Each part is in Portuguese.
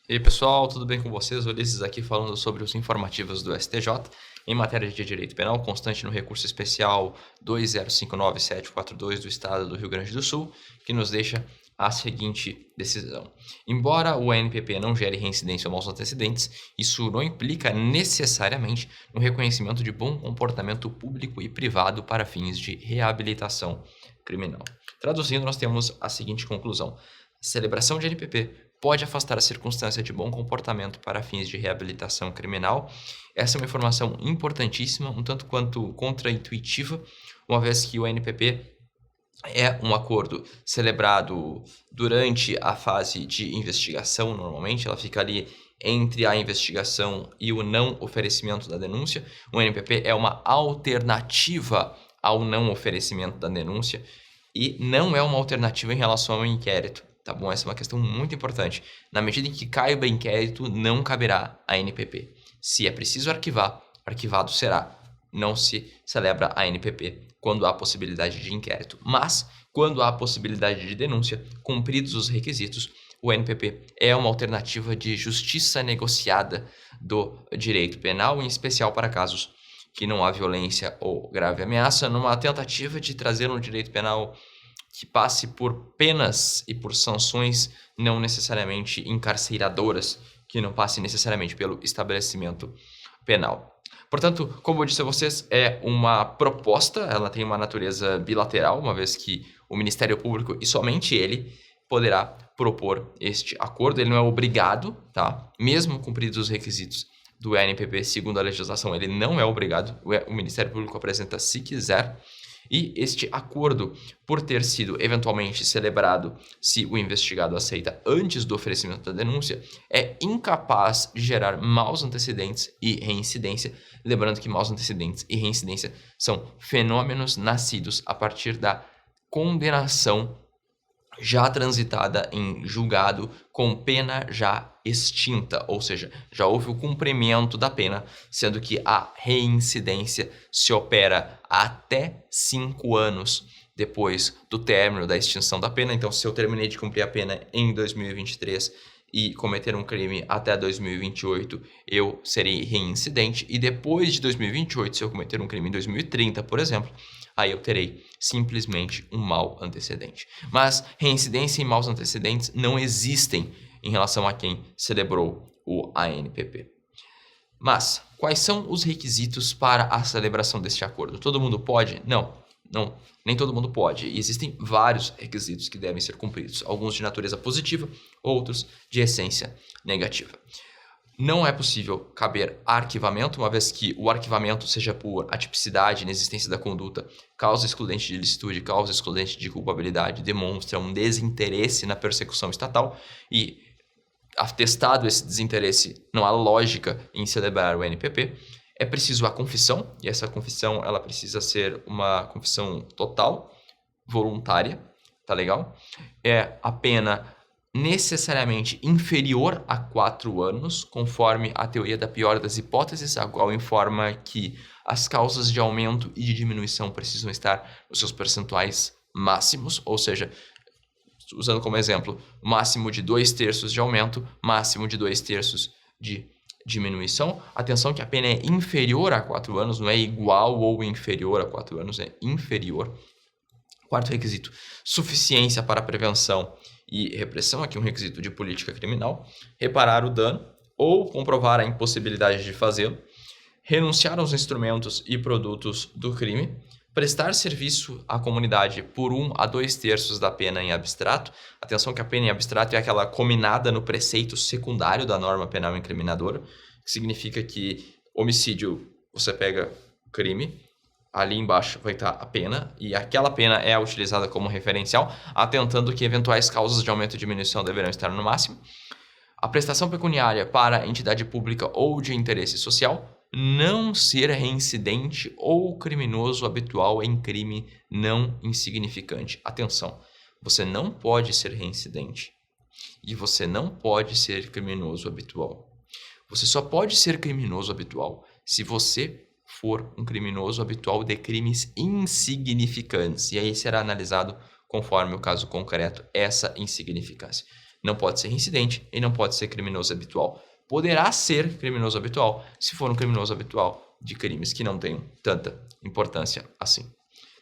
E aí, pessoal, tudo bem com vocês? Ulisses aqui falando sobre os informativos do STJ em matéria de direito penal, constante no recurso especial 2059742 do Estado do Rio Grande do Sul, que nos deixa a seguinte decisão. Embora o ANPP não gere reincidência ou maus antecedentes, isso não implica necessariamente no reconhecimento de bom comportamento público e privado para fins de reabilitação criminal. Traduzindo, nós temos a seguinte conclusão. A celebração de ANPP pode afastar a circunstância de bom comportamento para fins de reabilitação criminal. Essa é uma informação importantíssima, um tanto quanto contraintuitiva, uma vez que o ANPP é um acordo celebrado durante a fase de investigação, normalmente, ela fica ali entre a investigação e o não oferecimento da denúncia. O ANPP é uma alternativa ao não oferecimento da denúncia e não é uma alternativa em relação ao inquérito. Tá bom? Essa é uma questão muito importante. Na medida em que caiba inquérito, não caberá a NPP. Se é preciso arquivar, arquivado será. Não se celebra a NPP quando há possibilidade de inquérito. Mas, quando há possibilidade de denúncia, cumpridos os requisitos, o NPP é uma alternativa de justiça negociada do direito penal, em especial para casos que não há violência ou grave ameaça, numa tentativa de trazer um direito penal que passe por penas e por sanções não necessariamente encarceradoras, que não passe necessariamente pelo estabelecimento penal. Portanto, como eu disse a vocês, é uma proposta, ela tem uma natureza bilateral, uma vez que o Ministério Público, e somente ele, poderá propor este acordo. Ele não é obrigado, tá? Mesmo cumpridos os requisitos do ANPP, segundo a legislação, ele não é obrigado. O Ministério Público apresenta se quiser. E este acordo, por ter sido eventualmente celebrado se o investigado aceita antes do oferecimento da denúncia, é incapaz de gerar maus antecedentes e reincidência. Lembrando que maus antecedentes e reincidência são fenômenos nascidos a partir da condenação já transitada em julgado com pena já extinta, ou seja, já houve o cumprimento da pena, sendo que a reincidência se opera até 5 anos depois do término da extinção da pena. Então, se eu terminei de cumprir a pena em 2023 e cometer um crime até 2028, eu serei reincidente, e depois de 2028, se eu cometer um crime em 2030, por exemplo, aí eu terei simplesmente um mau antecedente. Mas reincidência e maus antecedentes não existem em relação a quem celebrou o ANPP. Mas quais são os requisitos para a celebração deste acordo? Todo mundo pode? Não, nem todo mundo pode. E existem vários requisitos que devem ser cumpridos, alguns de natureza positiva, outros de essência negativa. Não é possível caber arquivamento, uma vez que o arquivamento, seja por atipicidade, inexistência da conduta, causa excludente de ilicitude, causa excludente de culpabilidade, demonstra um desinteresse na persecução estatal, e atestado esse desinteresse, não há lógica em celebrar o NPP. É preciso a confissão, e essa confissão ela precisa ser uma confissão total, voluntária, tá legal? É a pena necessariamente inferior a 4 anos, conforme a teoria da pior das hipóteses, a qual informa que as causas de aumento e de diminuição precisam estar nos seus percentuais máximos, ou seja, usando como exemplo, máximo de 2/3 de aumento, máximo de 2/3 de diminuição. Atenção que a pena é inferior a 4 anos, não é igual ou inferior a 4 anos, é inferior. Quarto requisito, suficiência para prevenção e repressão, aqui um requisito de política criminal, reparar o dano ou comprovar a impossibilidade de fazê-lo, renunciar aos instrumentos e produtos do crime, prestar serviço à comunidade por 1 a 2/3 da pena em abstrato. Atenção que a pena em abstrato é aquela cominada no preceito secundário da norma penal incriminadora, que significa que homicídio, você pega crime, ali embaixo vai estar a pena, e aquela pena é utilizada como referencial, atentando que eventuais causas de aumento e diminuição deverão estar no máximo. A prestação pecuniária para entidade pública ou de interesse social, não ser reincidente ou criminoso habitual em crime não insignificante. Atenção, você não pode ser reincidente e você não pode ser criminoso habitual. Você só pode ser criminoso habitual se você for um criminoso habitual de crimes insignificantes. E aí será analisado, conforme o caso concreto, essa insignificância. não pode ser reincidente e não pode ser criminoso habitual. Poderá ser criminoso habitual se for um criminoso habitual de crimes que não tenham tanta importância assim.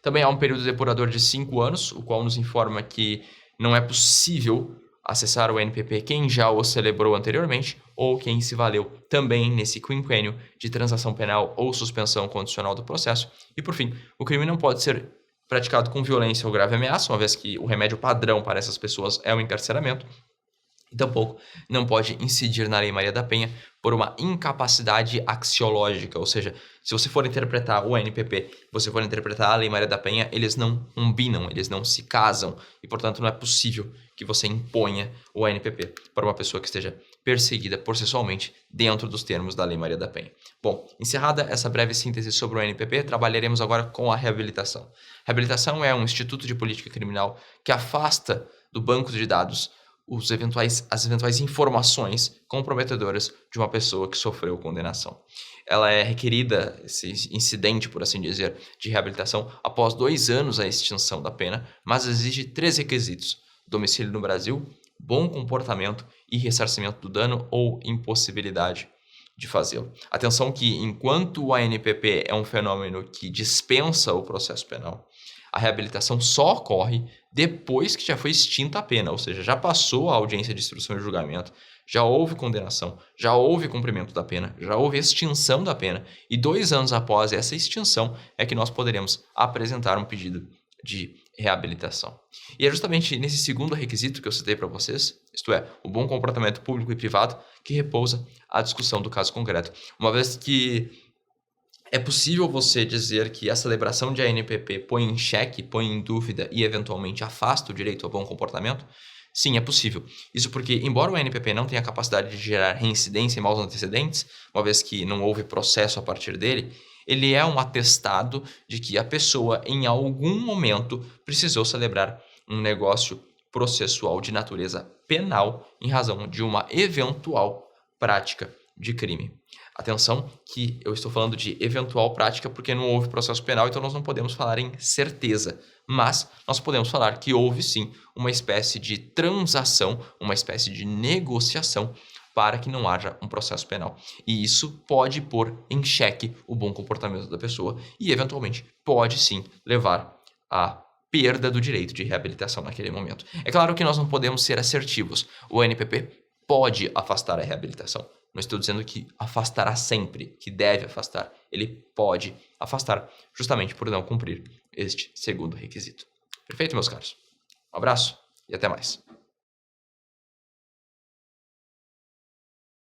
Também há um período depurador de 5 anos, o qual nos informa que não é possível acessar o NPP quem já o celebrou anteriormente ou quem se valeu também nesse quinquênio de transação penal ou suspensão condicional do processo. E, por fim, o crime não pode ser praticado com violência ou grave ameaça, uma vez que o remédio padrão para essas pessoas é o encarceramento. E tampouco não pode incidir na Lei Maria da Penha por uma incapacidade axiológica, ou seja, se você for interpretar o NPP, você for interpretar a Lei Maria da Penha, eles não combinam, eles não se casam, e portanto não é possível que você imponha o NPP para uma pessoa que esteja perseguida processualmente dentro dos termos da Lei Maria da Penha. Bom, encerrada essa breve síntese sobre o NPP, trabalharemos agora com a reabilitação. Reabilitação é um instituto de política criminal que afasta do banco de dados as eventuais informações comprometedoras de uma pessoa que sofreu condenação. Ela é requerida, esse incidente, por assim dizer, de reabilitação após 2 anos a extinção da pena, mas exige 3 requisitos: domicílio no Brasil, bom comportamento e ressarcimento do dano ou impossibilidade de fazê-lo. Atenção que, enquanto o ANPP é um fenômeno que dispensa o processo penal, a reabilitação só ocorre depois que já foi extinta a pena, ou seja, já passou a audiência de instrução e julgamento, já houve condenação, já houve cumprimento da pena, já houve extinção da pena, e 2 anos após essa extinção é que nós poderemos apresentar um pedido de reabilitação. E é justamente nesse segundo requisito que eu citei para vocês, isto é, o bom comportamento público e privado, que repousa a discussão do caso concreto. Uma vez que é possível você dizer que a celebração de ANPP põe em xeque, põe em dúvida e eventualmente afasta o direito ao bom comportamento? Sim, é possível. Isso porque, embora o ANPP não tenha a capacidade de gerar reincidência e maus antecedentes, uma vez que não houve processo a partir dele, ele é um atestado de que a pessoa, em algum momento, precisou celebrar um negócio processual de natureza penal em razão de uma eventual prática de crime. Atenção que eu estou falando de eventual prática porque não houve processo penal, então nós não podemos falar em certeza, mas nós podemos falar que houve sim uma espécie de transação, uma espécie de negociação para que não haja um processo penal. E isso pode pôr em xeque o bom comportamento da pessoa e, eventualmente, pode sim levar à perda do direito de reabilitação naquele momento. É claro que nós não podemos ser assertivos. O NPP pode afastar a reabilitação. Não estou dizendo que afastará sempre, que deve afastar. Ele pode afastar, justamente por não cumprir este segundo requisito. Perfeito, meus caros? Um abraço e até mais.